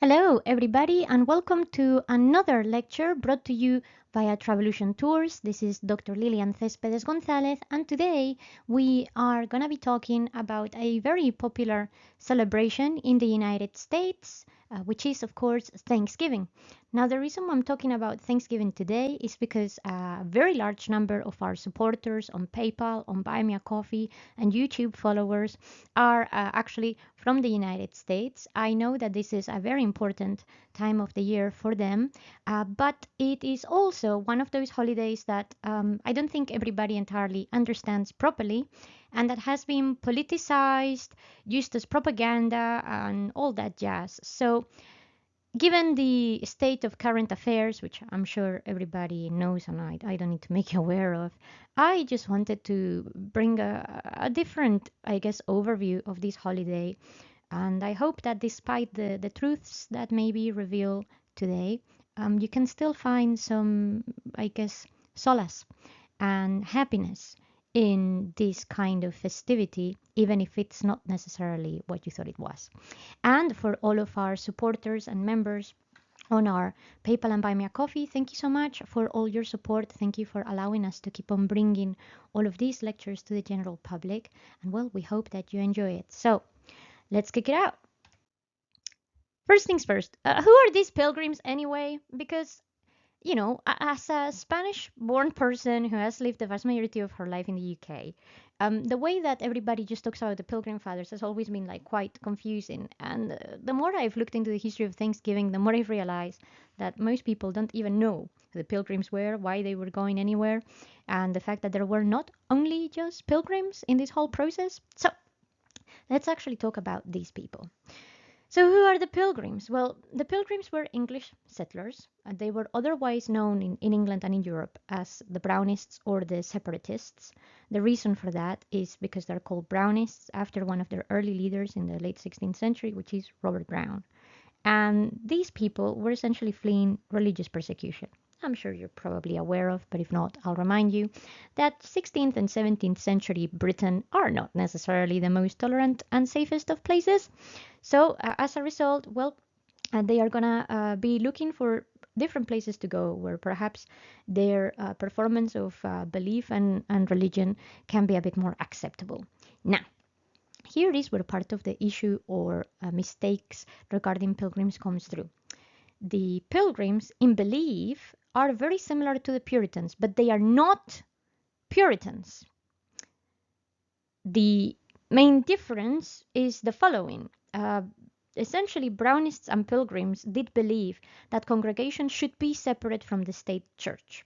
Hello, everybody, and welcome to another lecture brought to you via Travolution Tours. This is Dr. Lillian Cespedes Gonzalez, and today we are going to be talking about a very popular celebration in the United States, which is, of course, Thanksgiving. Now, the reason I'm talking about Thanksgiving today is because a very large number of our supporters on PayPal, on Buy Me a Coffee, and YouTube followers are actually from the United States. I know that this is a very important time of the year for them, but it is also one of those holidays that I don't think everybody entirely understands properly and that has been politicized, used as propaganda, and all that jazz. So, given the state of current affairs, which I'm sure everybody knows and I don't need to make you aware of, I just wanted to bring a different, I guess, overview of this holiday. And I hope that despite the truths that may be revealed today, you can still find some, I guess, solace and happiness in this kind of festivity, even if it's not necessarily what you thought it was. And for all of our supporters and members on our PayPal and Buy Me a Coffee, thank you so much for all your support. Thank you for allowing us to keep on bringing all of these lectures to the general public. And well, we hope that you enjoy it. So let's kick it out. First things first, who are these pilgrims anyway? Because as a Spanish born person who has lived the vast majority of her life in the UK, the way that everybody just talks about the Pilgrim Fathers has always been like quite confusing. And the more I've looked into the history of Thanksgiving, the more I've realized that most people don't even know who the pilgrims were, why they were going anywhere, and the fact that there were not only just pilgrims in this whole process. So let's actually talk about these people. So, who are the Pilgrims? Well, the Pilgrims were English settlers, and they were otherwise known in England and in Europe as the Brownists or the Separatists. The reason for that is because they're called Brownists after one of their early leaders in the late 16th century, which is Robert Brown. And these people were essentially fleeing religious persecution. I'm sure you're probably aware of, but if not, I'll remind you that 16th and 17th century Britain are not necessarily the most tolerant and safest of places. So, as a result, well, they are gonna be looking for different places to go where perhaps their performance of belief and religion can be a bit more acceptable. Now, here is where part of the issue or mistakes regarding pilgrims comes through. The pilgrims in belief are very similar to the Puritans, but they are not Puritans. The main difference is the following. Essentially, Brownists and Pilgrims did believe that congregations should be separate from the state church.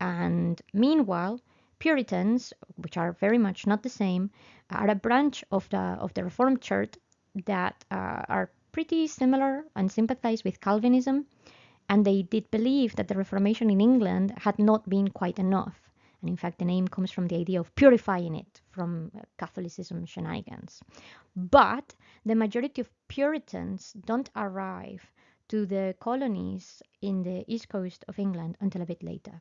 And meanwhile, Puritans, which are very much not the same, are a branch of the Reformed Church that are pretty similar and sympathize with Calvinism, and they did believe that the Reformation in England had not been quite enough. And in fact, the name comes from the idea of purifying it from Catholicism shenanigans. But the majority of Puritans don't arrive to the colonies in the east coast of England until a bit later.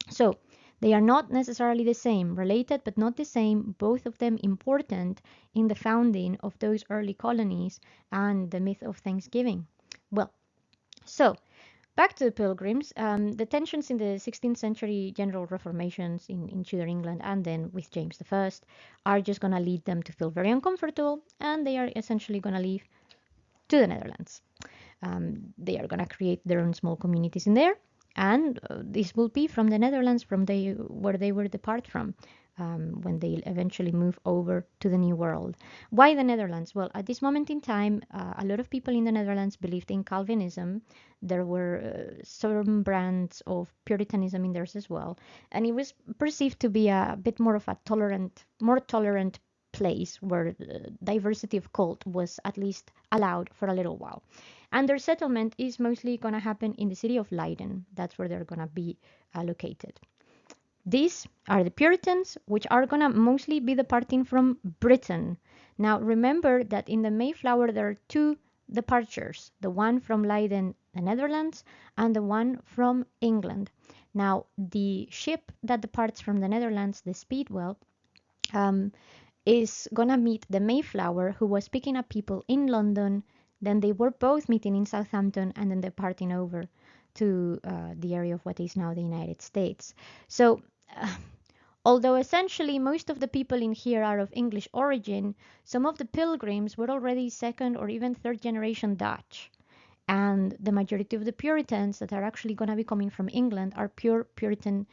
So they are not necessarily the same, related but not the same, both of them important in the founding of those early colonies and the myth of Thanksgiving. Well, so back to the Pilgrims, the tensions in the 16th century general reformations in Tudor England and then with James I are just going to lead them to feel very uncomfortable, and they are essentially going to leave to the Netherlands. They are going to create their own small communities in there, and this will be from the Netherlands, from where they were depart from. When they eventually move over to the New World. Why the Netherlands? Well, at this moment in time, a lot of people in the Netherlands believed in Calvinism. There were some brands of Puritanism in there as well, and it was perceived to be a bit more of a more tolerant place where diversity of cult was at least allowed for a little while. And their settlement is mostly going to happen in the city of Leiden. That's where they're going to be located. These are the Puritans, which are going to mostly be departing from Britain. Now, remember that in the Mayflower there are two departures, the one from Leiden, the Netherlands, and the one from England. Now, the ship that departs from the Netherlands, the Speedwell, is going to meet the Mayflower, who was picking up people in London, Then they were both meeting in Southampton and then departing over to the area of what is now the United States. So, uh, although essentially most of the people in here are of English origin, some of the pilgrims were already second or even third generation Dutch. And the majority of the Puritans that are actually going to be coming from England are pure Puritan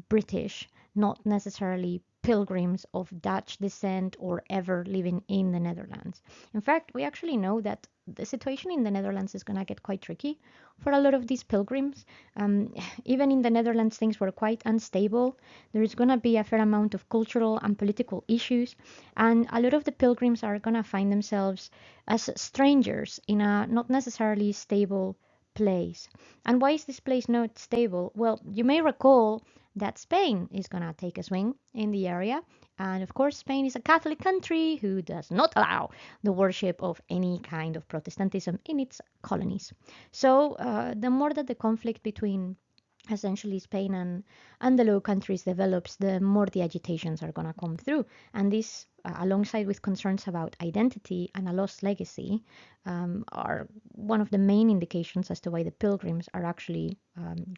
British, not necessarily pilgrims of Dutch descent or ever living in the Netherlands. In fact, we actually know that the situation in the Netherlands is going to get quite tricky for a lot of these pilgrims. Um, Even in the Netherlands, things were quite unstable. There is going to be a fair amount of cultural and political issues, and a lot of the pilgrims are going to find themselves as strangers in a not necessarily stable place. And why is this place not stable? Well, you may recall that Spain is going to take a swing in the area. And of course, Spain is a Catholic country who does not allow the worship of any kind of Protestantism in its colonies. So, the more that the conflict between essentially Spain and the Low Countries develops, the more the agitations are going to come through. And this, alongside with concerns about identity and a lost legacy, are one of the main indications as to why the pilgrims are actually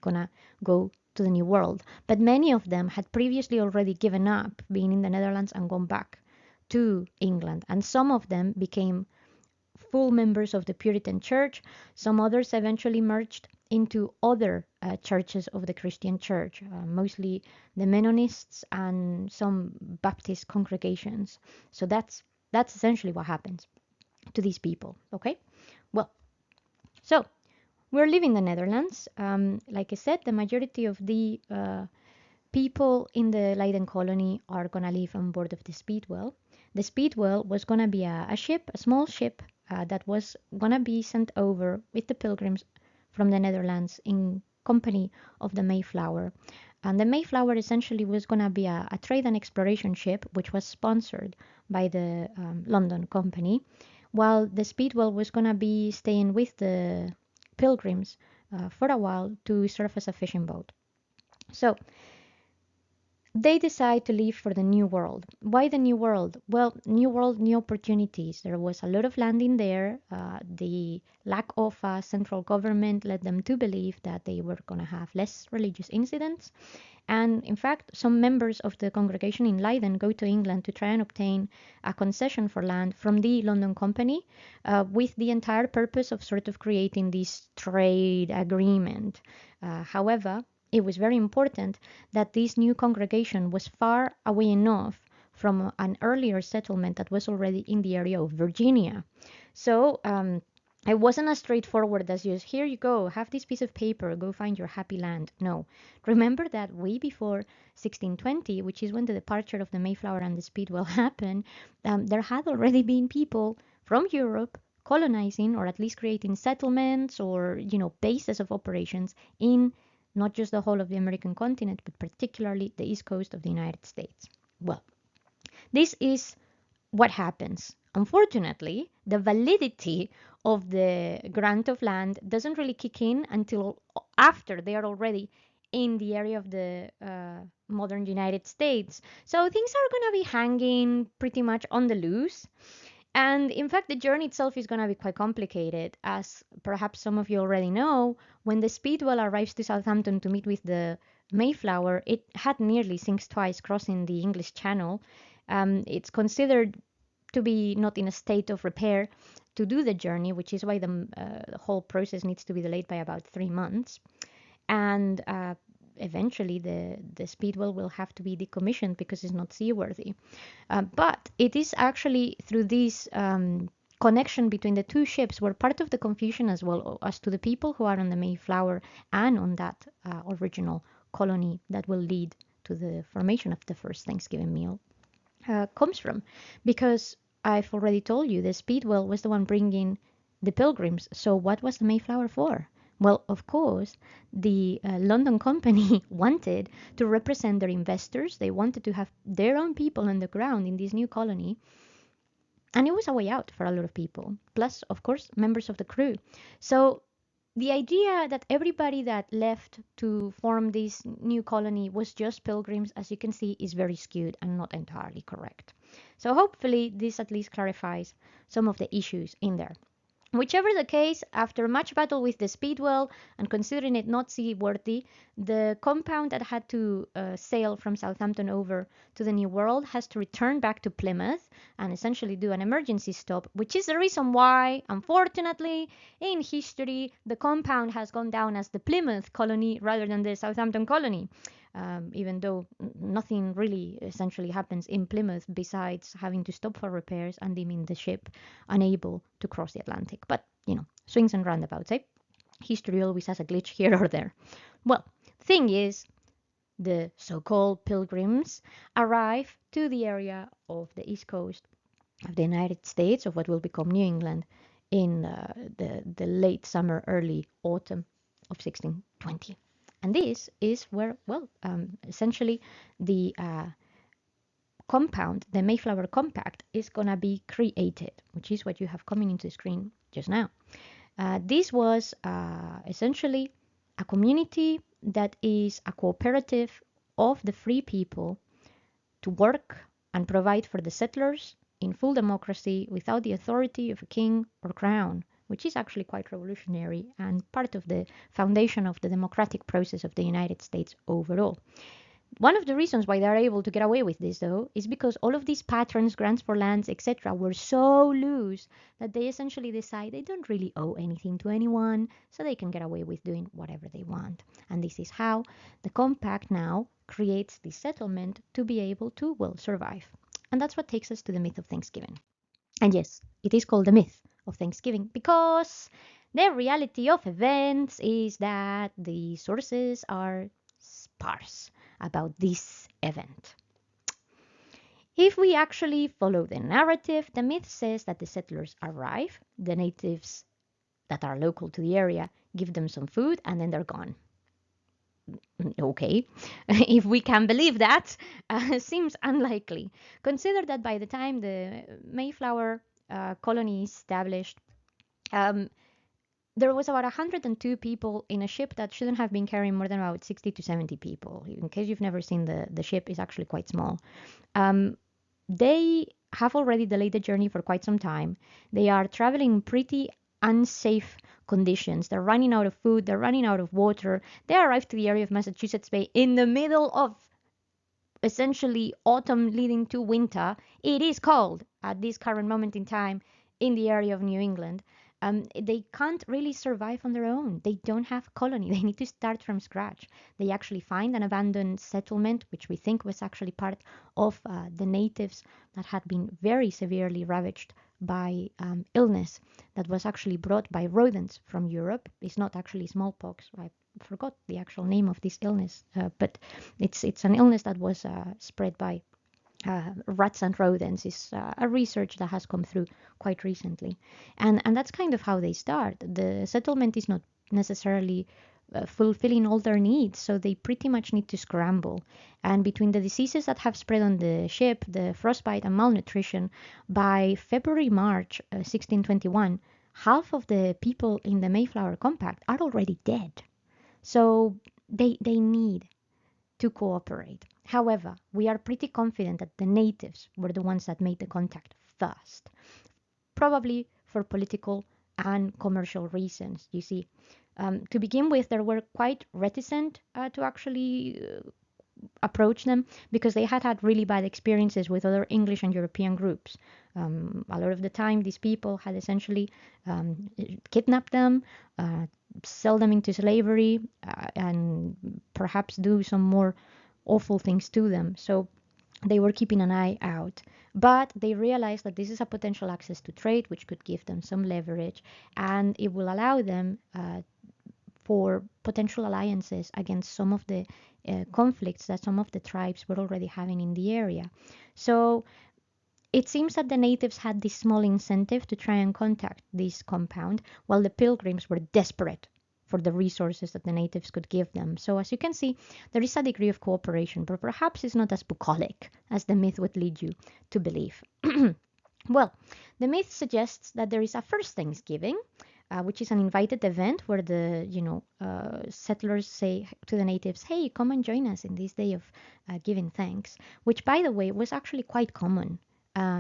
going to go to the New World. But many of them had previously already given up being in the Netherlands and gone back to England. And some of them became full members of the Puritan Church. Some others eventually merged into other churches of the Christian Church, mostly the Mennonists and some Baptist congregations. So that's essentially what happens to these people. Okay, well, so we're living in the Netherlands. Like I said, the majority of the people in the Leiden colony are gonna live on board of the Speedwell. The Speedwell was gonna be a ship, a small ship that was gonna be sent over with the pilgrims from the Netherlands in company of the Mayflower. And the Mayflower essentially was gonna be a trade and exploration ship, which was sponsored by the London Company, while the Speedwell was gonna be staying with the pilgrims for a while to serve as a fishing boat. So they decide to leave for the New World. Why the New World? Well, New World, new opportunities. There was a lot of land in there. The lack of a central government led them to believe that they were going to have less religious incidents. And in fact, some members of the congregation in Leiden go to England to try and obtain a concession for land from the London Company with the entire purpose of sort of creating this trade agreement. However, it was very important that this new congregation was far away enough from an earlier settlement that was already in the area of Virginia. So it wasn't as straightforward as just, here you go, have this piece of paper, go find your happy land. No. Remember that way before 1620, which is when the departure of the Mayflower and the Speedwell happened, there had already been people from Europe colonizing or at least creating settlements or, bases of operations in not just the whole of the American continent, but particularly the east coast of the United States. Well, this is what happens. Unfortunately, the validity of the grant of land doesn't really kick in until after they are already in the area of the modern United States. So things are going to be hanging pretty much on the loose. And in fact, the journey itself is going to be quite complicated. As perhaps some of you already know, when the Speedwell arrives to Southampton to meet with the Mayflower, it had nearly sinks twice crossing the English Channel. It's considered to be not in a state of repair to do the journey, which is why the whole process needs to be delayed by about 3 months. And eventually the Speedwell will have to be decommissioned because it's not seaworthy. But it is actually through this connection between the two ships where part of the confusion as well as to the people who are on the Mayflower and on that original colony that will lead to the formation of the first Thanksgiving meal comes from. Because I've already told you the Speedwell was the one bringing the pilgrims. So what was the Mayflower for? Well, of course, the London Company wanted to represent their investors. They wanted to have their own people on the ground in this new colony. And it was a way out for a lot of people. Plus, of course, members of the crew. So the idea that everybody that left to form this new colony was just pilgrims, as you can see, is very skewed and not entirely correct. So hopefully this at least clarifies some of the issues in there. Whichever the case, after much battle with the Speedwell and considering it not seaworthy, the compound that had to sail from Southampton over to the New World has to return back to Plymouth and essentially do an emergency stop, which is the reason why, unfortunately, in history, the compound has gone down as the Plymouth colony rather than the Southampton colony. Even though nothing really essentially happens in Plymouth besides having to stop for repairs and deeming the ship unable to cross the Atlantic. But, swings and roundabouts, eh? History always has a glitch here or there. Well, thing is, the so-called Pilgrims arrive to the area of the east coast of the United States, of what will become New England, in the late summer, early autumn of 1620. And this is where, essentially the compound, the Mayflower Compact, is going to be created, which is what you have coming into the screen just now. This was essentially a community that is a cooperative of the free people to work and provide for the settlers in full democracy without the authority of a king or crown, which is actually quite revolutionary and part of the foundation of the democratic process of the United States overall. One of the reasons why they're able to get away with this, though, is because all of these patterns, grants for lands, etc., were so loose that they essentially decide they don't really owe anything to anyone, so they can get away with doing whatever they want. And this is how the compact now creates this settlement to be able to, survive. And that's what takes us to the myth of Thanksgiving. And yes, it is called the myth of Thanksgiving because the reality of events is that the sources are sparse about this event. If we actually follow the narrative, the myth says that the settlers arrive, the natives that are local to the area give them some food, and then they're gone. Okay, if we can believe that, seems unlikely. Consider that by the time the Mayflower colony is established, there was about 102 people in a ship that shouldn't have been carrying more than about 60 to 70 people. In case you've never seen the ship, is actually quite small. They have already delayed the journey for quite some time. They are traveling pretty unsafe conditions. They're running out of food. They're running out of water. They arrived to the area of Massachusetts Bay in the middle of essentially autumn leading to winter. It is cold at this current moment in time in the area of New England. They can't really survive on their own. They don't have a colony. They need to start from scratch. They actually find an abandoned settlement, which we think was actually part of the natives that had been very severely ravaged by illness that was actually brought by rodents from Europe. It's not actually smallpox. I forgot the actual name of this illness, but it's an illness that was spread by rats and rodents. Is a research that has come through quite recently, and that's kind of how they start. The settlement is not necessarily fulfilling all their needs, so they pretty much need to scramble. And between the diseases that have spread on the ship, the frostbite and malnutrition, by February March 1621, half of the people in the Mayflower Compact are already dead. So they need to cooperate. However, we are pretty confident that the natives were the ones that made the contact first, probably for political and commercial reasons. You see, to begin with, they were quite reticent to actually approach them because they had had really bad experiences with other English and European groups. A lot of the time, these people had essentially kidnapped them, sell them into slavery, and perhaps do some more awful things to them. So they were keeping an eye out. But they realized that this is a potential access to trade, which could give them some leverage, and it will allow them for potential alliances against some of the conflicts that some of the tribes were already having in the area. So it seems that the natives had this small incentive to try and contact this compound, while the pilgrims were desperate for the resources that the natives could give them. So as you can see, there is a degree of cooperation, but perhaps it's not as bucolic as the myth would lead you to believe. Well, the myth suggests that there is a first Thanksgiving, which is an invited event where the settlers say to the natives, "Hey, come and join us in this day of giving thanks," which, by the way, was actually quite common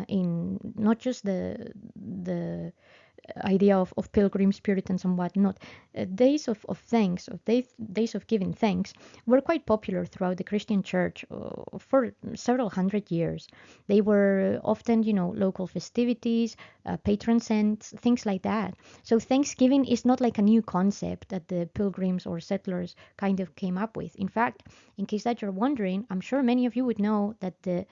in not just the idea of pilgrims, Puritans, and whatnot, days of thanks, days of giving thanks, were quite popular throughout the Christian church for several hundred years. They were often, local festivities, patron saints, things like that. So Thanksgiving is not like a new concept that the pilgrims or settlers kind of came up with. In fact, in case that you're wondering, I'm sure many of you would know that the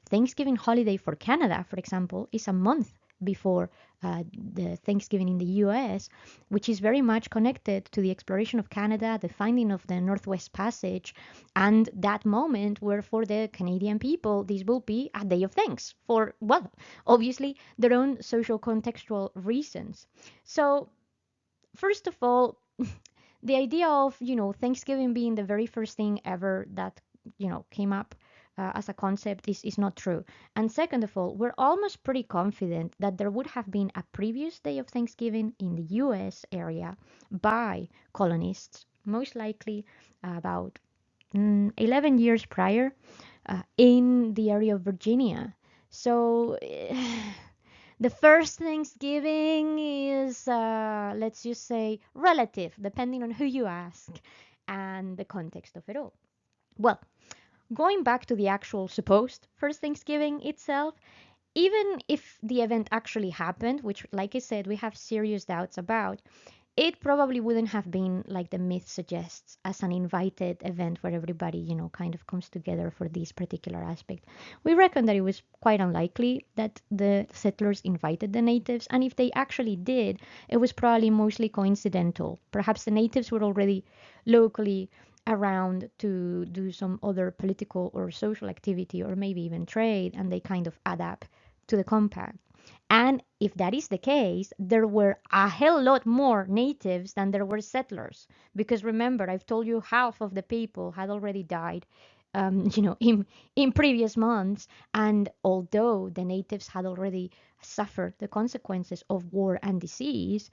Thanksgiving holiday for Canada, for example, is a month before the Thanksgiving in the US, which is very much connected to the exploration of Canada, the finding of the Northwest Passage, and that moment where for the Canadian people, this will be a day of thanks for, well, obviously their own social contextual reasons. So, first of all, the idea of, Thanksgiving being the very first thing ever that, came up as a concept is not true. And second of all, we're almost pretty confident that there would have been a previous day of Thanksgiving in the US area by colonists, most likely about 11 years prior, in the area of Virginia. So the first Thanksgiving is, let's just say, relative, depending on who you ask and the context of it all. Well, going back to the actual supposed first Thanksgiving itself, even if the event actually happened, which, like I said, we have serious doubts about, it probably wouldn't have been like the myth suggests as an invited event where everybody, kind of comes together for this particular aspect. We reckon that it was quite unlikely that the settlers invited the natives, and if they actually did, it was probably mostly coincidental. Perhaps the natives were already locally around to do some other political or social activity or maybe even trade, and they kind of add up to the compact. And if that is the case, there were a hell lot more natives than there were settlers. Because remember, I've told you half of the people had already died, in previous months. And although the natives had already suffered the consequences of war and disease,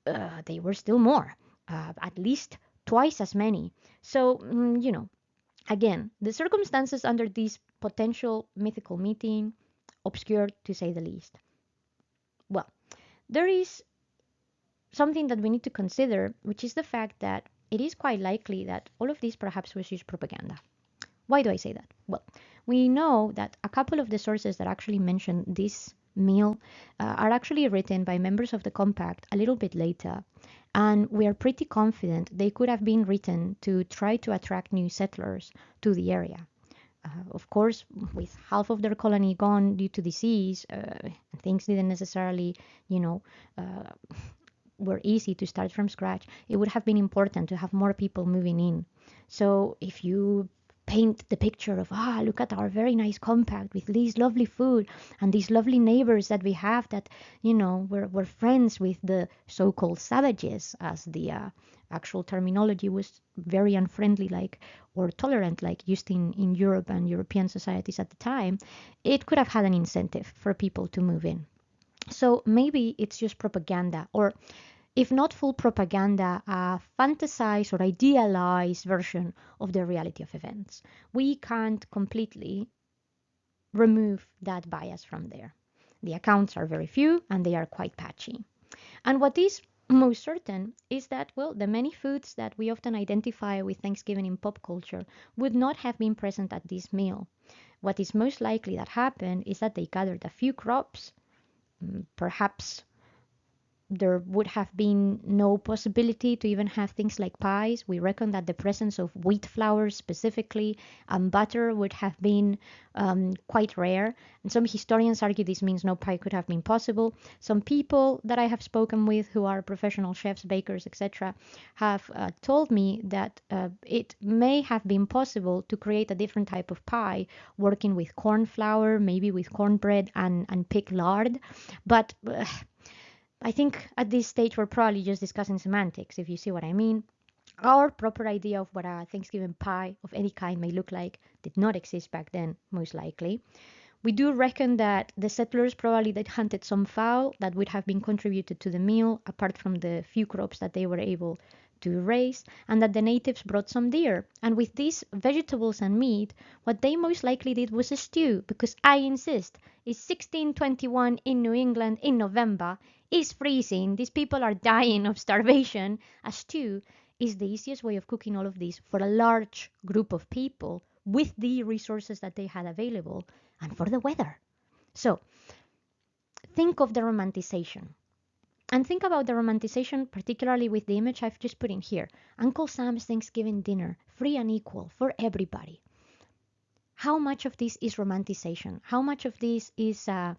they were still more, at least twice as many. So, again, the circumstances under this potential mythical meeting obscure to say the least. Well, there is something that we need to consider, which is the fact that it is quite likely that all of this perhaps was just propaganda. Why do I say that? Well, we know that a couple of the sources that actually mention this meal are actually written by members of the compact a little bit later, and we are pretty confident they could have been written to try to attract new settlers to the area. Of course, with half of their colony gone due to disease, things didn't necessarily, you know, uh, were easy to start from scratch. It would have been important to have more people moving in. So if you paint the picture of, look at our very nice compact with these lovely food and these lovely neighbors that we have that, we're friends with the so-called savages, as the actual terminology was very unfriendly, like, or tolerant, like used in Europe and European societies at the time, it could have had an incentive for people to move in. So maybe it's just propaganda, or if not full propaganda, a fantasized or idealized version of the reality of events. We can't completely remove that bias from there. The accounts are very few and they are quite patchy. And what is most certain is that, well, the many foods that we often identify with Thanksgiving in pop culture would not have been present at this meal. What is most likely that happened is that they gathered a few crops, perhaps there would have been no possibility to even have things like pies. We reckon that the presence of wheat flour specifically and butter would have been quite rare. And some historians argue this means no pie could have been possible. Some people that I have spoken with who are professional chefs, bakers, etc., have told me that it may have been possible to create a different type of pie, working with corn flour, maybe with cornbread and pig lard. But I think at this stage we're probably just discussing semantics, if you see what I mean. Our proper idea of what a Thanksgiving pie of any kind may look like did not exist back then, most likely. We do reckon that the settlers probably did hunted some fowl that would have been contributed to the meal, apart from the few crops that they were able to raise, and that the natives brought some deer. And with these vegetables and meat, what they most likely did was a stew, because I insist, it's 1621 in New England in November. is freezing. These people are dying of starvation. A stew is the easiest way of cooking all of this for a large group of people with the resources that they had available and for the weather. So think of the romanticization. And think about the romanticization, particularly with the image I've just put in here. Uncle Sam's Thanksgiving dinner, free and equal for everybody. How much of this is romanticization? How much of this is, I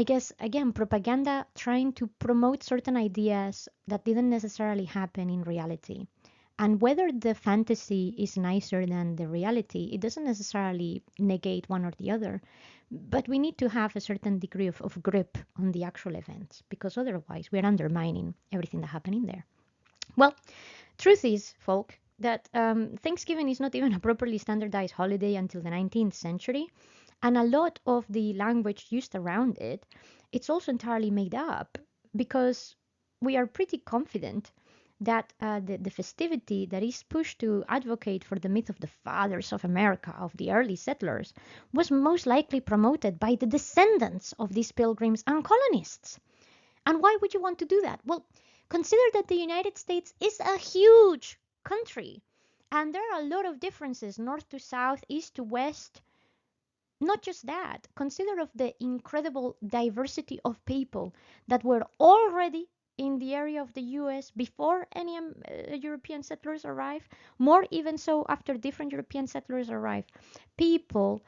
guess, again, propaganda trying to promote certain ideas that didn't necessarily happen in reality? And whether the fantasy is nicer than the reality, it doesn't necessarily negate one or the other. But we need to have a certain degree of grip on the actual events, because otherwise we're undermining everything that happened in there. Well, truth is, folk, that Thanksgiving is not even a properly standardized holiday until the 19th century, and a lot of the language used around it, it's also entirely made up because we are pretty confident that the festivity that is pushed to advocate for the myth of the fathers of America, of the early settlers, was most likely promoted by the descendants of these pilgrims and colonists. And why would you want to do that? Well, consider that the United States is a huge country, and there are a lot of differences north to south, east to west. Not just that, consider of the incredible diversity of people that were already in the area of the US before any European settlers arrived, more even so after different European settlers arrived. People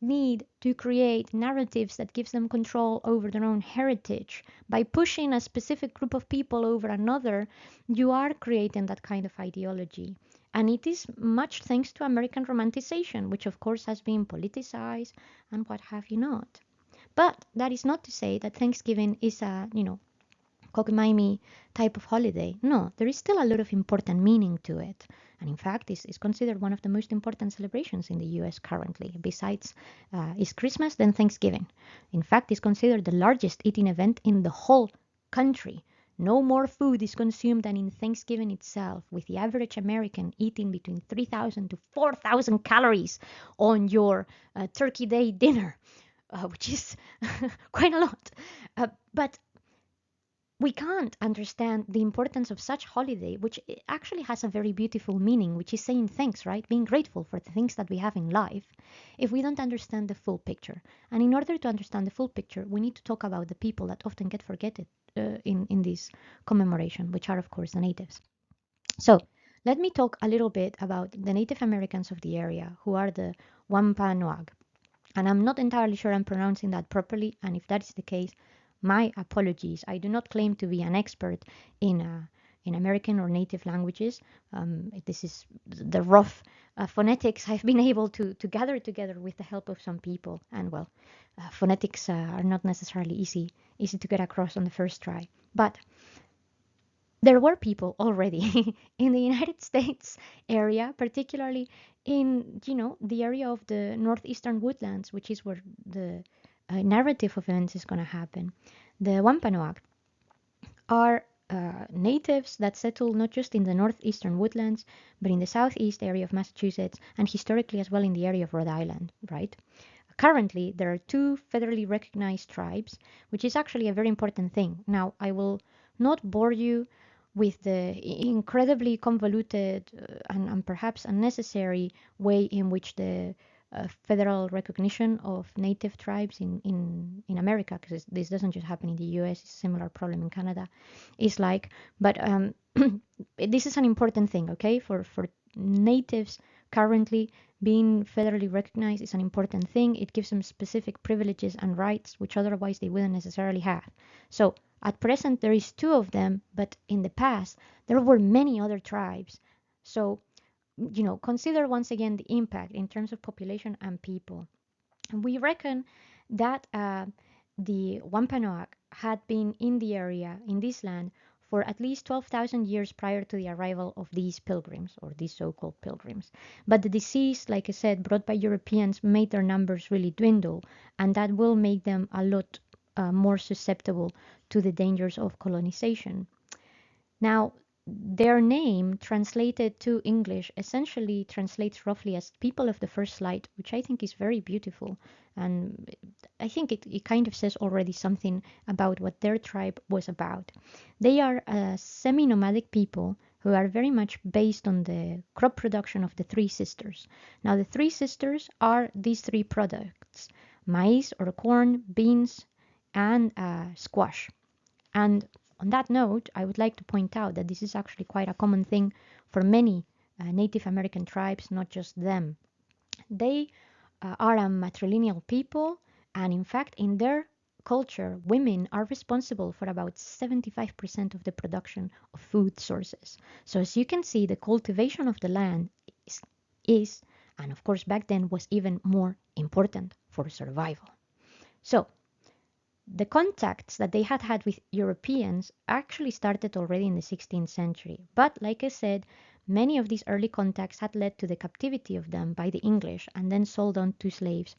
need to create narratives that gives them control over their own heritage. By pushing a specific group of people over another, you are creating that kind of ideology. And it is much thanks to American romanticization, which of course has been politicized and what have you not. But that is not to say that Thanksgiving is a, cockamamie type of holiday. No, there is still a lot of important meaning to it. And in fact, this is considered one of the most important celebrations in the US currently. Besides is Christmas, then Thanksgiving. In fact, it's considered the largest eating event in the whole country. No more food is consumed than in Thanksgiving itself, with the average American eating between 3,000 to 4,000 calories on your Turkey Day dinner, which is quite a lot. But we can't understand the importance of such holiday, which actually has a very beautiful meaning, which is saying thanks, right? Being grateful for the things that we have in life, if we don't understand the full picture. And in order to understand the full picture, we need to talk about the people that often get forgotten in this commemoration, which are, of course, the natives. So let me talk a little bit about the Native Americans of the area, who are the Wampanoag. And I'm not entirely sure I'm pronouncing that properly, and if that is the case, my apologies. I do not claim to be an expert in American or native languages. This is the rough phonetics I've been able to gather together with the help of some people. And well, phonetics are not necessarily easy to get across on the first try. But there were people already in the United States area, particularly in the area of the northeastern woodlands, which is where the narrative of events is going to happen. The Wampanoag are natives that settle not just in the northeastern woodlands, but in the southeast area of Massachusetts and historically as well in the area of Rhode Island, right? Currently, there are two federally recognized tribes, which is actually a very important thing. Now, I will not bore you with the incredibly convoluted and perhaps unnecessary way in which the federal recognition of native tribes in America, because this doesn't just happen in the US, it's a similar problem in Canada, is like, but this is an important thing, okay, for natives currently being federally recognized is an important thing. It gives them specific privileges and rights which otherwise they wouldn't necessarily have. So at present there is two of them, but in the past there were many other tribes. So consider once again the impact in terms of population and people. We reckon that the Wampanoag had been in the area, in this land, for at least 12,000 years prior to the arrival of these pilgrims, or these so-called pilgrims. But the disease, like I said, brought by Europeans made their numbers really dwindle, and that will make them a lot more susceptible to the dangers of colonization. Now, their name translated to English essentially translates roughly as people of the first light, which I think is very beautiful. And I think it kind of says already something about what their tribe was about. They are a semi nomadic people who are very much based on the crop production of the three sisters. Now, the three sisters are these three products: maize or corn, beans, and squash. And on that note, I would like to point out that this is actually quite a common thing for many Native American tribes, not just them. They are a matrilineal people, and in fact, in their culture, women are responsible for about 75% of the production of food sources. So, as you can see, the cultivation of the land is, is and of course, back then was even more important for survival. So, the contacts that they had had with Europeans actually started already in the 16th century. But like I said, many of these early contacts had led to the captivity of them by the English and then sold on to slaves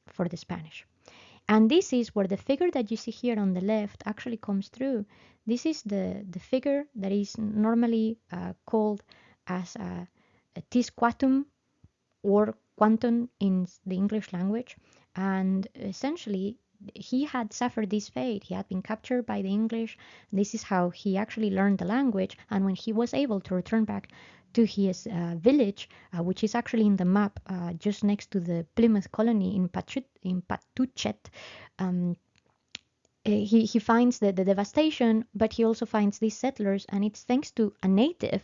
for the Spanish. And this is where the figure that you see here on the left actually comes through. This is the figure that is normally called as a tisquatum or quantum in the English language. And essentially, he had suffered this fate. He had been captured by the English. This is how he actually learned the language. And when he was able to return back to his village, which is actually in the map just next to the Plymouth colony in Patuchet, um, he finds the devastation, but he also finds these settlers, and it's thanks to a native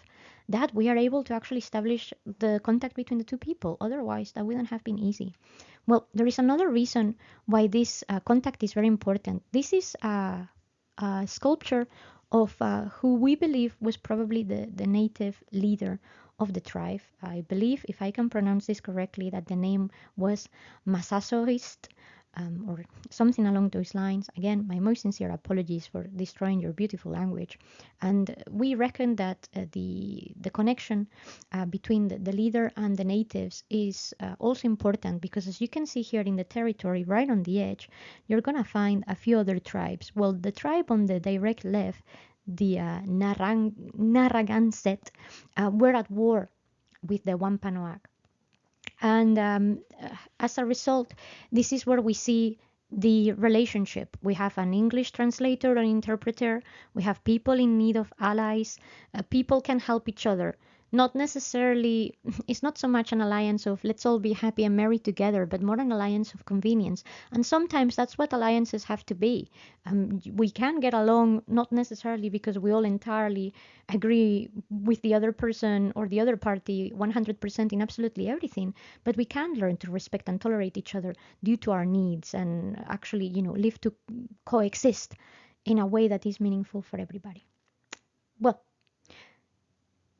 that we are able to actually establish the contact between the two people. Otherwise, that wouldn't have been easy. Well, there is another reason why this contact is very important. This is a sculpture of who we believe was probably the native leader of the tribe. I believe, if I can pronounce this correctly, that the name was Massasoist, or something along those lines. Again, my most sincere apologies for destroying your beautiful language. And we reckon that the connection between the leader and the natives is also important because, as you can see here in the territory right on the edge, you're going to find a few other tribes. Well, the tribe on the direct left, the Narragansett, were at war with the Wampanoag. And as a result, this is where we see the relationship. We have an English translator or interpreter. We have people in need of allies. People can help each other. Not necessarily, it's not so much an alliance of let's all be happy and merry together, but more an alliance of convenience. And sometimes that's what alliances have to be. We can get along not necessarily because we all entirely agree with the other person or the other party 100% in absolutely everything, but we can learn to respect and tolerate each other due to our needs and actually, live to coexist in a way that is meaningful for everybody. Well,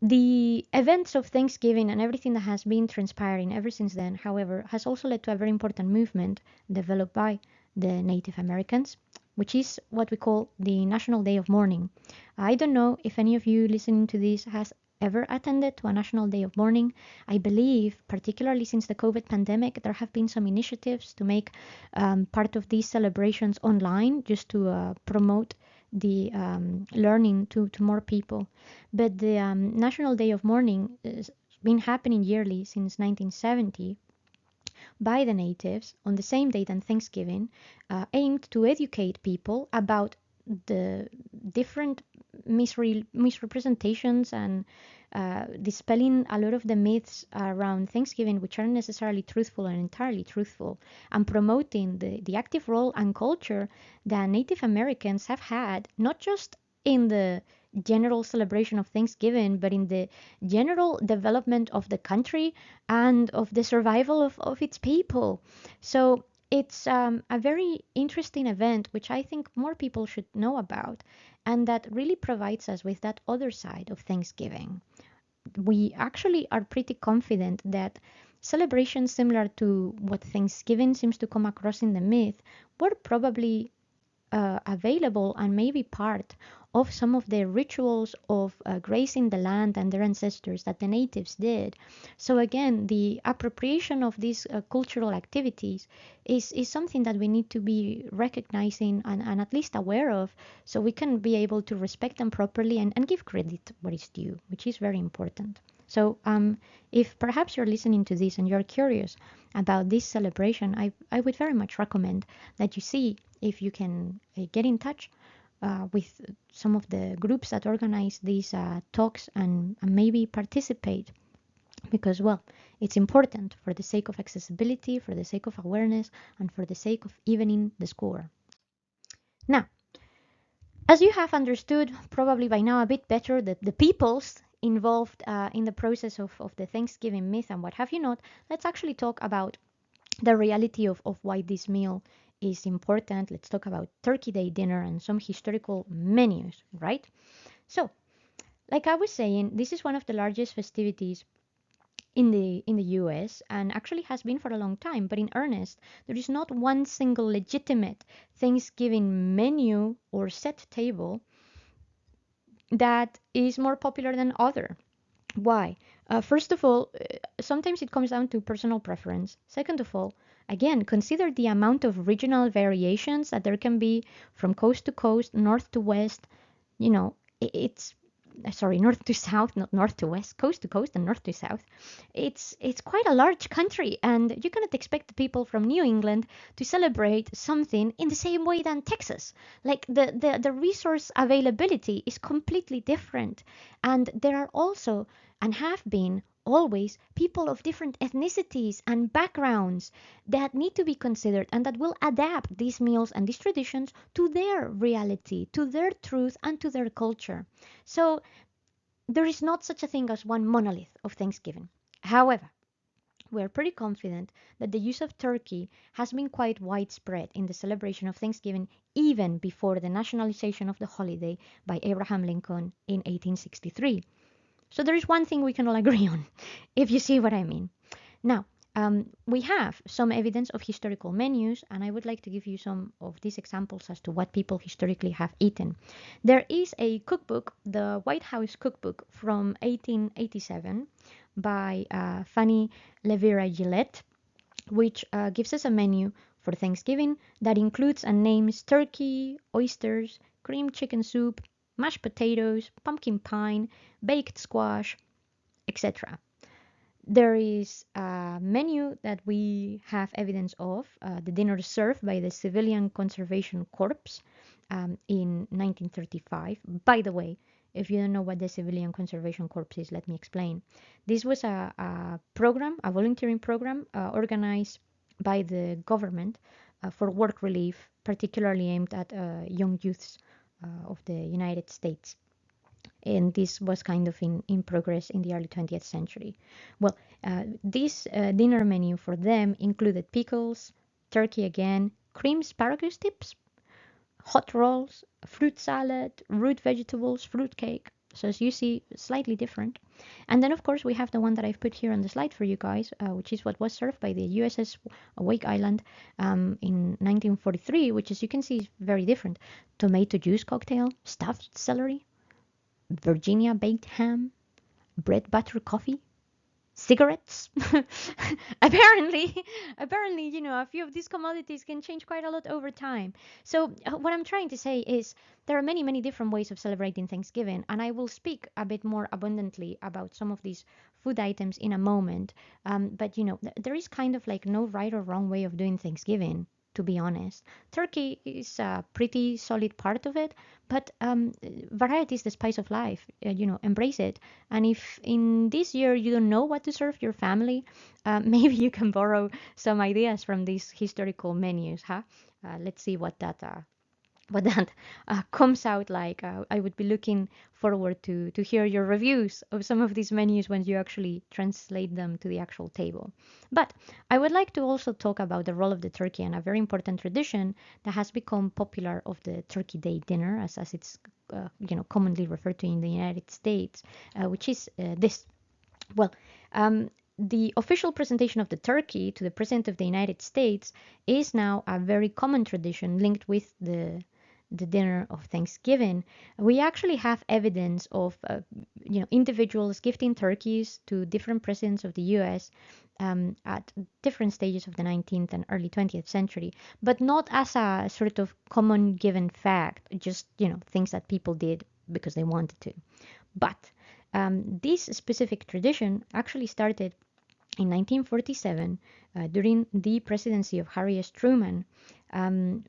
the events of Thanksgiving and everything that has been transpiring ever since then, however, has also led to a very important movement developed by the Native Americans, which is what we call the National Day of Mourning. I don't know if any of you listening to this has ever attended to a National Day of Mourning. I believe, particularly since the COVID pandemic, there have been some initiatives to make part of these celebrations online just to promote the learning to more people. But the National Day of Mourning has been happening yearly since 1970 by the natives on the same date as Thanksgiving, aimed to educate people about the different misrepresentations and dispelling a lot of the myths around Thanksgiving, which aren't necessarily truthful and entirely truthful, and promoting the active role and culture that Native Americans have had, not just in the general celebration of Thanksgiving, but in the general development of the country and of the survival of its people. So it's a very interesting event, which I think more people should know about, and that really provides us with that other side of Thanksgiving. We actually are pretty confident that celebrations similar to what Thanksgiving seems to come across in the myth were probably available and maybe part of some of the rituals of grazing the land and their ancestors that the natives did. So again, the appropriation of these cultural activities is something that we need to be recognizing and at least aware of, so we can be able to respect them properly and give credit what is due, which is very important. So if perhaps you're listening to this and you're curious about this celebration, I would very much recommend that you see if you can get in touch with some of the groups that organize these talks and maybe participate, because, well, it's important for the sake of accessibility, for the sake of awareness, and for the sake of evening the score. Now, as you have understood probably by now a bit better the peoples involved in the process of the Thanksgiving myth and what have you not, let's actually talk about the reality of why this meal is important. Let's talk about Turkey Day dinner and some historical menus, right? So, like I was saying, this is one of the largest festivities in the US and actually has been for a long time, but in earnest, there is not one single legitimate Thanksgiving menu or set table that is more popular than other. Why? First of all, sometimes it comes down to personal preference. Second of all, again, consider the amount of regional variations that there can be from coast to coast, north to west. You know, it's sorry, north to south, not north to west, coast to coast, and north to south. It's quite a large country, and you cannot expect the people from New England to celebrate something in the same way than Texas. Like the resource availability is completely different, and there are also and have been always people of different ethnicities and backgrounds that need to be considered and that will adapt these meals and these traditions to their reality, to their truth, and to their culture. So there is not such a thing as one monolith of Thanksgiving. However, we are pretty confident that the use of turkey has been quite widespread in the celebration of Thanksgiving even before the nationalization of the holiday by Abraham Lincoln in 1863. So there is one thing we can all agree on, if you see what I mean. Now, we have some evidence of historical menus, and I would like to give you some of these examples as to what people historically have eaten. There is a cookbook, the White House Cookbook from 1887 by Fanny Levera Gillette, which gives us a menu for Thanksgiving that includes and names turkey, oysters, creamed chicken soup, mashed potatoes, pumpkin pie, baked squash, etc. There is a menu that we have evidence of, the dinner served by the Civilian Conservation Corps in 1935. By the way, if you don't know what the Civilian Conservation Corps is, let me explain. This was a program, a volunteering program organized by the government for work relief, particularly aimed at young youths of the United States. And this was kind of in progress in the early 20th century. Well, this dinner menu for them included pickles, turkey again, cream asparagus tips, hot rolls, fruit salad, root vegetables, fruit cake. So as you see, slightly different. And then of course we have the one that I've put here on the slide for you guys, which is what was served by the USS Wake Island in 1943, which as you can see is very different. Tomato juice cocktail, stuffed celery, Virginia baked ham, bread butter coffee, cigarettes. apparently, apparently, a few of these commodities can change quite a lot over time. So what I'm trying to say is there are many, many different ways of celebrating Thanksgiving, and I will speak a bit more abundantly about some of these food items in a moment. But there is kind of like no right or wrong way of doing Thanksgiving. To be honest, turkey is a pretty solid part of it, but variety is the spice of life. Embrace it. And if in this year you don't know what to serve your family, maybe you can borrow some ideas from these historical menus, huh? Let's see what that comes out like. I would be looking forward to hear your reviews of some of these menus when you actually translate them to the actual table. But I would like to also talk about the role of the turkey and a very important tradition that has become popular of the Turkey Day dinner, as it's commonly referred to in the United States, which is this. Well, the official presentation of the turkey to the President of the United States is now a very common tradition linked with the the dinner of Thanksgiving, we actually have evidence of individuals gifting turkeys to different presidents of the U.S. At different stages of the 19th and early 20th century, but not as a sort of common given fact, just things that people did because they wanted to. But this specific tradition actually started in 1947 during the presidency of Harry S. Truman. Um,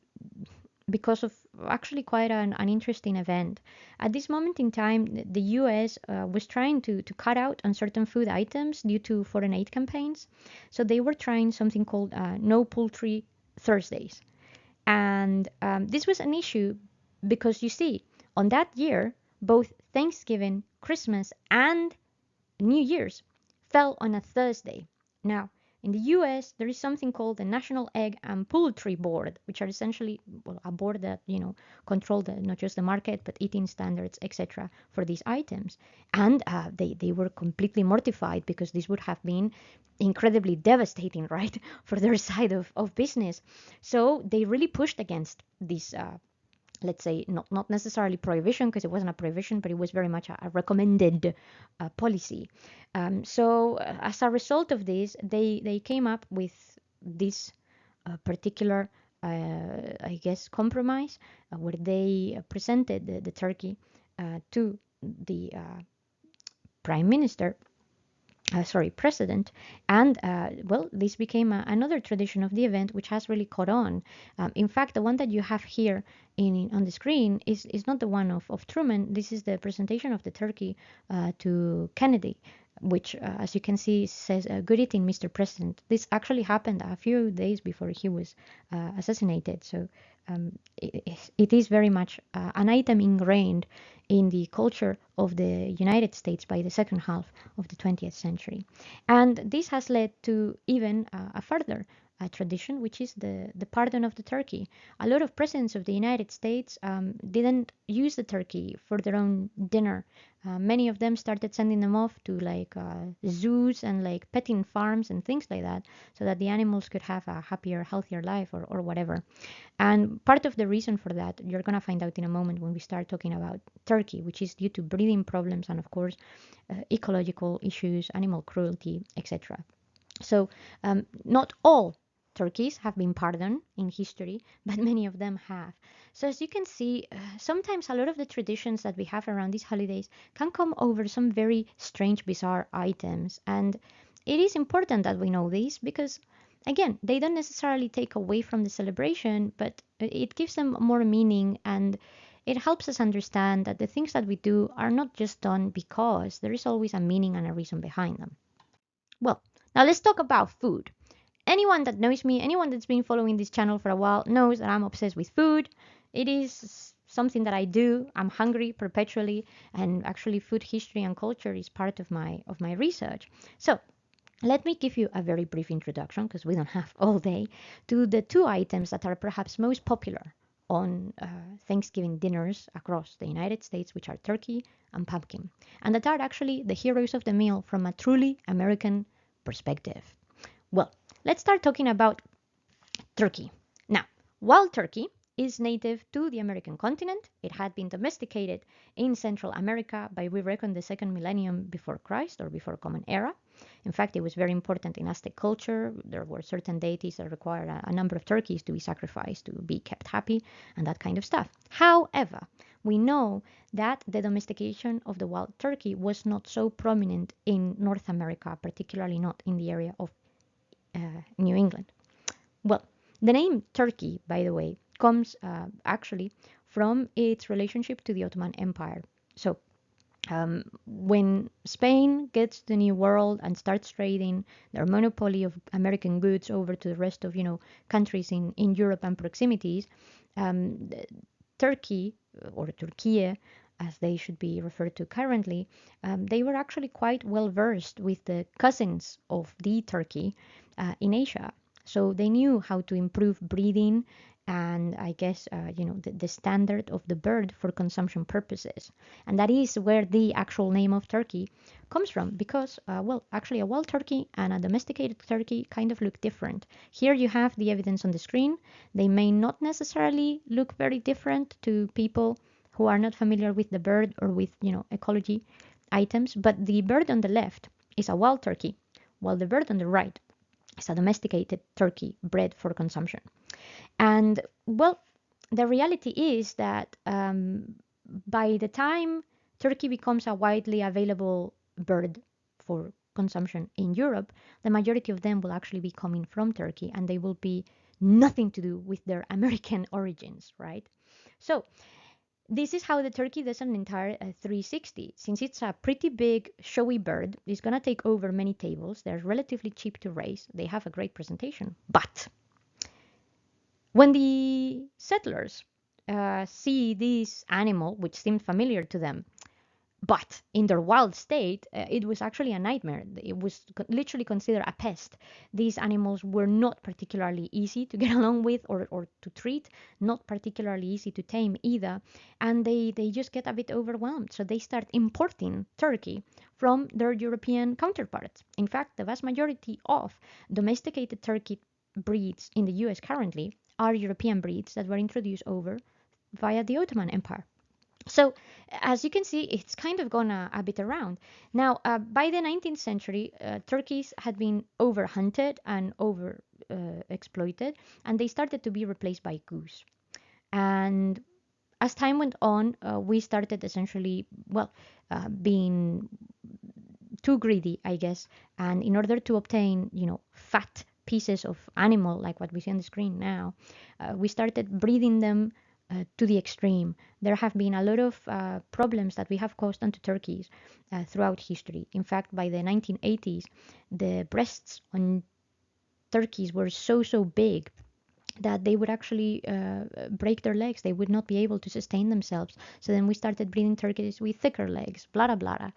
because of actually quite an interesting event. At this moment in time, the US was trying to cut out on certain food items due to foreign aid campaigns. So they were trying something called No Poultry Thursdays. And this was an issue because you see, on that year, both Thanksgiving, Christmas, and New Year's fell on a Thursday. Now, in the US, there is something called the National Egg and Poultry Board, which are essentially a board that control not just the market but eating standards, etc., for these items. And they were completely mortified because this would have been incredibly devastating, right, for their side of business. So they really pushed against this let's say not necessarily prohibition because it wasn't a prohibition, but it was very much a recommended policy. So as a result of this, they came up with this particular, I guess, compromise where they presented the turkey to the prime minister, president. And well, this became another tradition of the event, which has really caught on. In fact, the one that you have here on the screen is not the one of Truman. This is the presentation of the turkey to Kennedy, which, as you can see, says, "Good eating, Mr. President." This actually happened a few days before he was assassinated. So it is very much an item ingrained in the culture of the United States by the second half of the 20th century. And this has led to even a further tradition, which is the pardon of the turkey. A lot of presidents of the United States didn't use the turkey for their own dinner. Many of them started sending them off to like zoos and like petting farms and things like that, so that the animals could have a happier, healthier life or whatever. And part of the reason for that, you're going to find out in a moment when we start talking about turkey, which is due to breeding problems and, of course, ecological issues, animal cruelty, etc. So, not all turkeys have been pardoned in history, but many of them have. So, as you can see, sometimes a lot of the traditions that we have around these holidays can come over some very strange, bizarre items. And it is important that we know these because, again, they don't necessarily take away from the celebration, but it gives them more meaning, and it helps us understand that the things that we do are not just done because there is always a meaning and a reason behind them. Well, now let's talk about food. Anyone that knows me, anyone that's been following this channel for a while, knows that I'm obsessed with food. It is something that I do. I'm hungry perpetually, and actually food history and culture is part of my research. So, let me give you a very brief introduction, because we don't have all day, to the two items that are perhaps most popular on Thanksgiving dinners across the United States, which are turkey and pumpkin, and that are actually the heroes of the meal from a truly American perspective. Well, let's start talking about turkey. Now, wild turkey is native to the American continent. It had been domesticated in Central America by, we reckon, the second millennium before Christ, or before Common Era. In fact, it was very important in Aztec culture. There were certain deities that required a number of turkeys to be sacrificed to be kept happy and that kind of stuff. However, we know that the domestication of the wild turkey was not so prominent in North America, particularly not in the area of New England. Well, the name Turkey, by the way, comes actually from its relationship to the Ottoman Empire. So, when Spain gets the New World and starts trading their monopoly of American goods over to the rest of, countries in Europe and proximities, Turkey, or Turkiye, as they should be referred to currently, they were actually quite well versed with the cousins of the Turkey in Asia. So they knew how to improve breeding and I guess the standard of the bird for consumption purposes. And that is where the actual name of turkey comes from, because well, actually a wild turkey and a domesticated turkey kind of look different. Here you have the evidence on the screen. They may not necessarily look very different to people who are not familiar with the bird or with ecology items, but the bird on the left is a wild turkey, while the bird on the right is a domesticated turkey bred for consumption. And well, the reality is that by the time turkey becomes a widely available bird for consumption in Europe, the majority of them will actually be coming from Turkey, and they will be nothing to do with their American origins, right? So this is how the turkey does an entire 360. Since it's a pretty big, showy bird, it's going to take over many tables. They're relatively cheap to raise. They have a great presentation. But when the settlers see this animal, which seemed familiar to them, but in their wild state, it was actually a nightmare. It was literally considered a pest. These animals were not particularly easy to get along with or to treat, not particularly easy to tame either, and they just get a bit overwhelmed. So they start importing turkey from their European counterparts. In fact, the vast majority of domesticated turkey breeds in the US currently are European breeds that were introduced over via the Ottoman Empire. So, as you can see, it's kind of gone a bit around. Now, by the 19th century, turkeys had been overhunted and over exploited, and they started to be replaced by goose. And as time went on, we started essentially, well, being too greedy, I guess. And in order to obtain, fat pieces of animal like what we see on the screen now, we started breeding them to the extreme. There have been a lot of problems that we have caused onto turkeys throughout history. In fact, by the 1980s, the breasts on turkeys were so big that they would actually break their legs. They would not be able to sustain themselves. So then we started breeding turkeys with thicker legs, blah, blah, blah.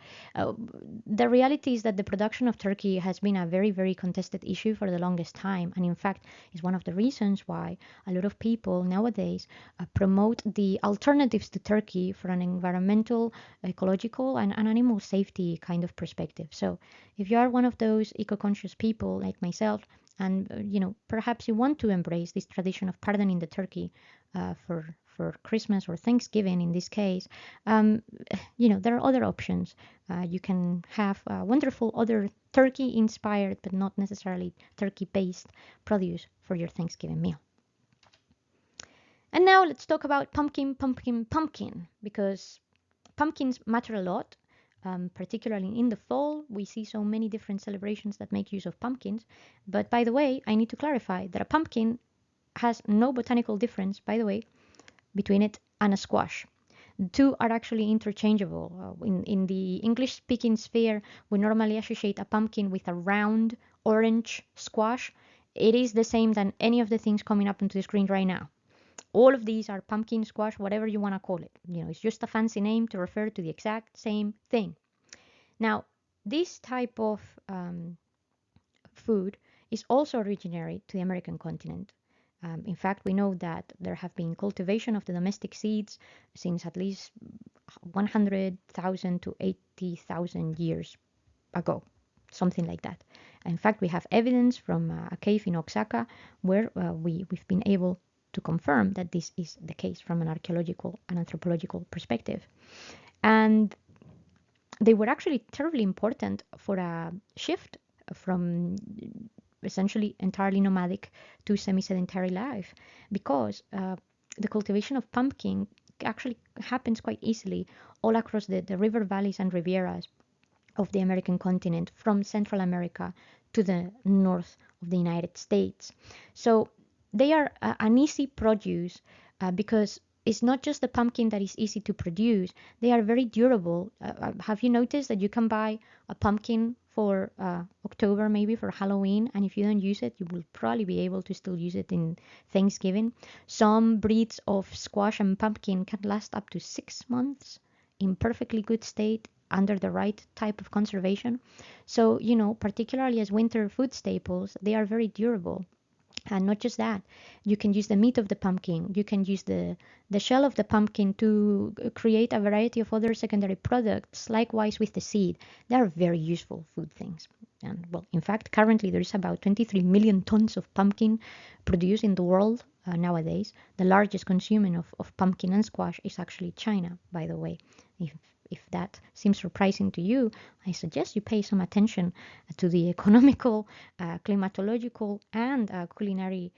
The reality is that the production of turkey has been a very contested issue for the longest time. And in fact, is one of the reasons why a lot of people nowadays promote the alternatives to turkey for an environmental, ecological, and animal safety kind of perspective. So if you are one of those eco-conscious people like myself, and perhaps you want to embrace this tradition of pardoning the turkey for Christmas or Thanksgiving in this case, there are other options. You can have wonderful other turkey inspired but not necessarily turkey based produce for your Thanksgiving meal. And now let's talk about pumpkin, because pumpkins matter a lot. Particularly in the fall, we see so many different celebrations that make use of pumpkins. But by the way, I need to clarify that a pumpkin has no botanical difference, by the way, between it and a squash. The two are actually interchangeable. In the English-speaking sphere, we normally associate a pumpkin with a round orange squash. It is the same than any of the things coming up onto the screen right now. All of these are pumpkin, squash, whatever you want to call it. It's just a fancy name to refer to the exact same thing. Now, this type of food is also originary to the American continent. In fact, we know that there have been cultivation of the domestic seeds since at least 100,000 to 80,000 years ago, something like that. In fact, we have evidence from a cave in Oaxaca where we've been able to confirm that this is the case from an archaeological and anthropological perspective. And they were actually terribly important for a shift from essentially entirely nomadic to semi-sedentary life, because the cultivation of pumpkin actually happens quite easily all across the river valleys and rivieras of the American continent, from Central America to the north of the United States. So they are an easy produce because it's not just the pumpkin that is easy to produce. They are very durable. Have you noticed that you can buy a pumpkin for October, maybe for Halloween, and if you don't use it, you will probably be able to still use it in Thanksgiving? Some breeds of squash and pumpkin can last up to 6 months in perfectly good state under the right type of conservation. So, particularly as winter food staples, they are very durable. And not just that, you can use the meat of the pumpkin, you can use the shell of the pumpkin to create a variety of other secondary products. Likewise with the seed, they are very useful food things. And well, in fact, currently there is about 23 million tons of pumpkin produced in the world nowadays. The largest consumer of pumpkin and squash is actually China, by the way. If that seems surprising to you, I suggest you pay some attention to the economical, climatological, and culinary,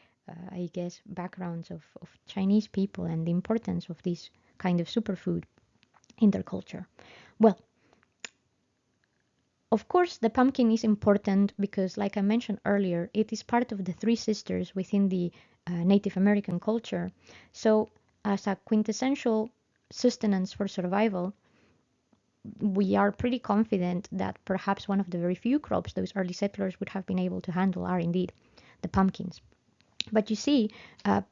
I guess, backgrounds of Chinese people and the importance of this kind of superfood in their culture. Well, of course, the pumpkin is important because, like I mentioned earlier, it is part of the three sisters within the Native American culture. So, as a quintessential sustenance for survival, we are pretty confident that perhaps one of the very few crops those early settlers would have been able to handle are indeed the pumpkins. But you see,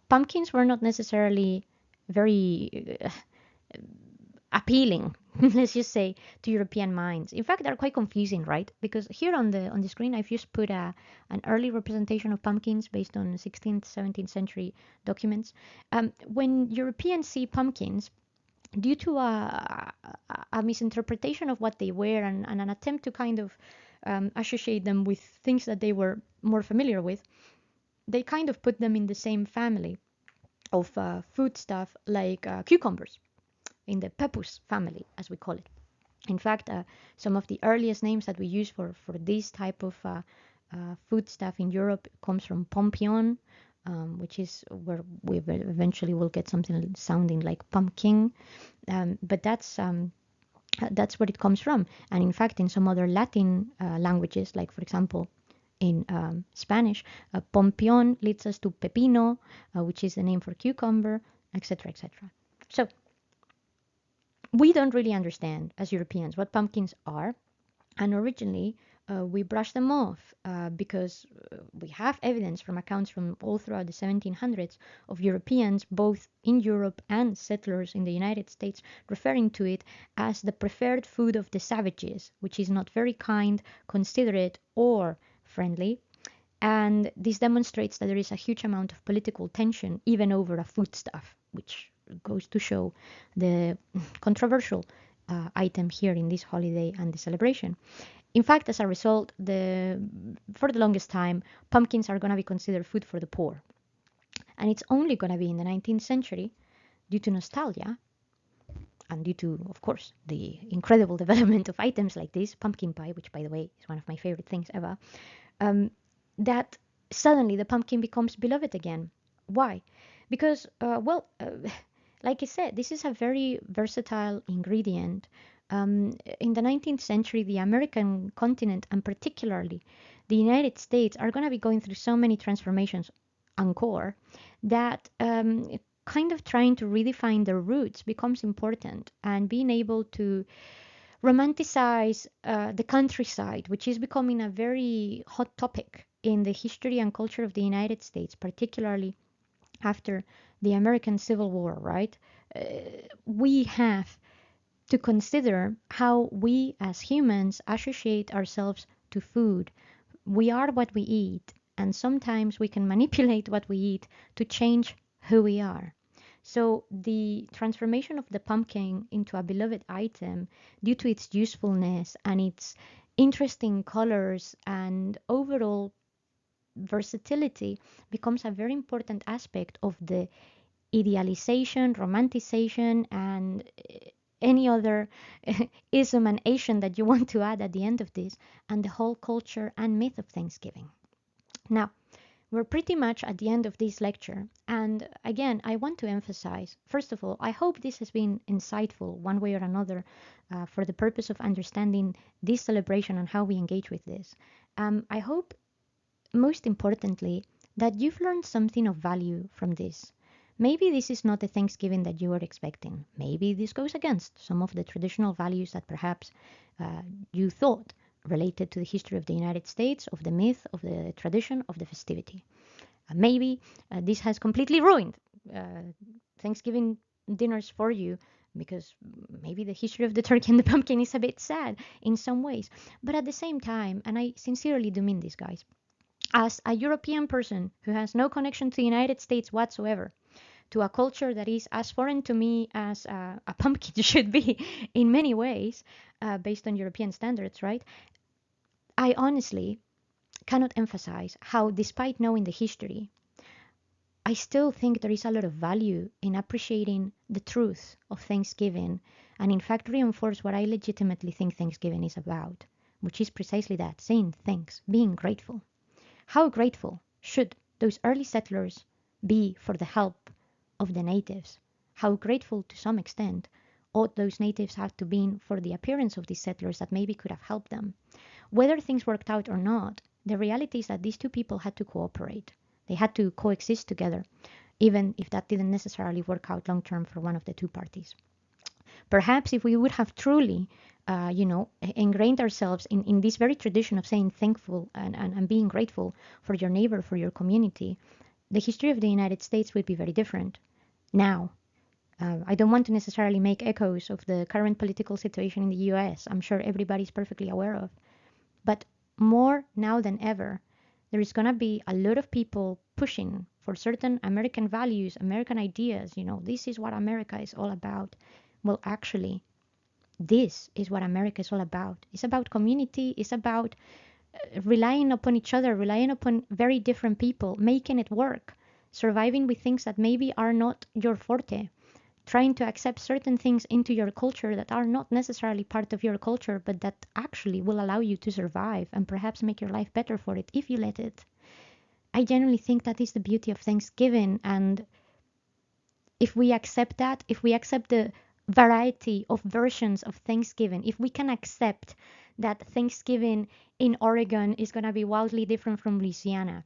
pumpkins were not necessarily very appealing, let's just say, to European minds. In fact, they're quite confusing, right? Because here on the screen, I've just put an early representation of pumpkins based on 16th, 17th century documents. When Europeans see pumpkins, due to a misinterpretation of what they were and an attempt to kind of associate them with things that they were more familiar with, they kind of put them in the same family of food stuff like cucumbers, in the Pepus family, as we call it. In fact, some of the earliest names that we use for this type of food stuff in Europe comes from Pompion, which is where we eventually will get something sounding like pumpkin. But that's where it comes from. And in fact, in some other Latin languages, like for example in Spanish, pompion leads us to pepino, which is the name for cucumber, etc., etc. So we don't really understand as Europeans what pumpkins are, and originally we brush them off because we have evidence from accounts from all throughout the 1700s of Europeans, both in Europe and settlers in the United States, referring to it as the preferred food of the savages, which is not very kind, considerate, or friendly. And this demonstrates that there is a huge amount of political tension even over a foodstuff, which goes to show the controversial item here in this holiday and the celebration. In fact, as a result, for the longest time, pumpkins are going to be considered food for the poor. And it's only going to be in the 19th century, due to nostalgia, and due to, of course, the incredible development of items like this, pumpkin pie, which, by the way, is one of my favorite things ever, that suddenly the pumpkin becomes beloved again. Why? Because, like I said, this is a very versatile ingredient. In the 19th century, the American continent, and particularly the United States, are going to be going through so many transformations encore that kind of trying to redefine their roots becomes important, and being able to romanticize the countryside, which is becoming a very hot topic in the history and culture of the United States, particularly after the American Civil War, right? Uh, we have to consider how we as humans associate ourselves to food. We are what we eat, and sometimes we can manipulate what we eat to change who we are. So the transformation of the pumpkin into a beloved item, due to its usefulness and its interesting colors and overall versatility, becomes a very important aspect of the idealization, romanticization, and any other ism and Asian that you want to add at the end of this, and the whole culture and myth of Thanksgiving. Now, we're pretty much at the end of this lecture, and again, I want to emphasize, first of all, I hope this has been insightful one way or another for the purpose of understanding this celebration and how we engage with this. I hope, most importantly, that you've learned something of value from this. Maybe this is not the Thanksgiving that you were expecting. Maybe this goes against some of the traditional values that perhaps you thought related to the history of the United States, of the myth, of the tradition, of the festivity. Maybe this has completely ruined Thanksgiving dinners for you, because maybe the history of the turkey and the pumpkin is a bit sad in some ways. But at the same time, and I sincerely do mean this, guys, as a European person who has no connection to the United States whatsoever, to a culture that is as foreign to me as a pumpkin should be in many ways, based on European standards, right? I honestly cannot emphasize how, despite knowing the history, I still think there is a lot of value in appreciating the truth of Thanksgiving and, in fact, reinforce what I legitimately think Thanksgiving is about, which is precisely that, saying thanks, being grateful. How grateful should those early settlers be for the help of the natives? How grateful, to some extent, ought those natives have to be for the appearance of these settlers that maybe could have helped them? Whether things worked out or not, the reality is that these two people had to cooperate. They had to coexist together, even if that didn't necessarily work out long term for one of the two parties. Perhaps if we would have truly, ingrained ourselves in this very tradition of saying thankful and being grateful for your neighbor, for your community, the history of the United States would be very different. Now, I don't want to necessarily make echoes of the current political situation in the US. I'm sure everybody's perfectly aware of. But more now than ever, there is going to be a lot of people pushing for certain American values, American ideas. This is what America is all about. Well, actually, this is what America is all about. It's about community, it's about relying upon each other, relying upon very different people, making it work, surviving with things that maybe are not your forte, trying to accept certain things into your culture that are not necessarily part of your culture, but that actually will allow you to survive and perhaps make your life better for it if you let it. I genuinely think that is the beauty of Thanksgiving. And if we accept that, if we accept the variety of versions of Thanksgiving, if we can accept that Thanksgiving in Oregon is going to be wildly different from Louisiana,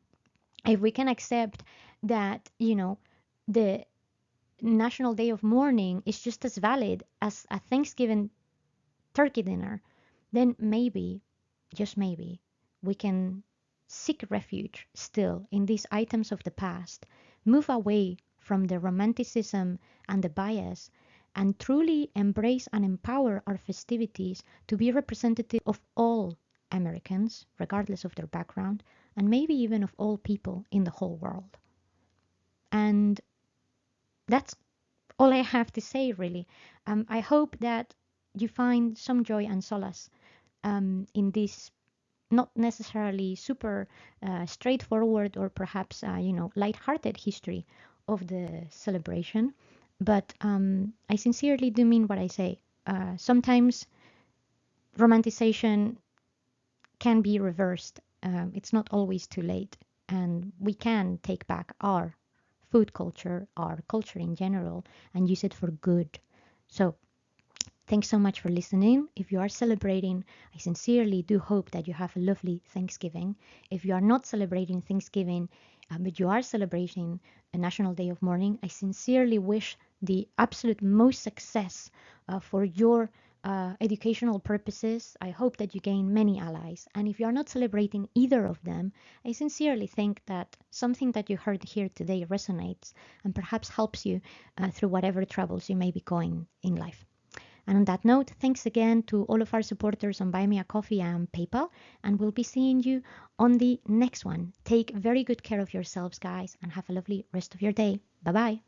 if we can accept that, the National Day of Mourning is just as valid as a Thanksgiving turkey dinner, then maybe, just maybe, we can seek refuge still in these items of the past, move away from the romanticism and the bias, and truly embrace and empower our festivities to be representative of all Americans, regardless of their background, and maybe even of all people in the whole world. And that's all I have to say, really. I hope that you find some joy and solace in this not necessarily super straightforward or perhaps, light-hearted history of the celebration. But I sincerely do mean what I say. Sometimes romanticization can be reversed. It's not always too late. And we can take back our food culture, our culture in general, and use it for good. So, thanks so much for listening. If you are celebrating, I sincerely do hope that you have a lovely Thanksgiving. If you are not celebrating Thanksgiving, but you are celebrating a National Day of Mourning, I sincerely wish the absolute most success for your educational purposes. I hope that you gain many allies. And if you are not celebrating either of them, I sincerely think that something that you heard here today resonates and perhaps helps you through whatever troubles you may be going in life. And on that note, thanks again to all of our supporters on Buy Me a Coffee and PayPal, and we'll be seeing you on the next one. Take very good care of yourselves, guys, and have a lovely rest of your day. Bye-bye.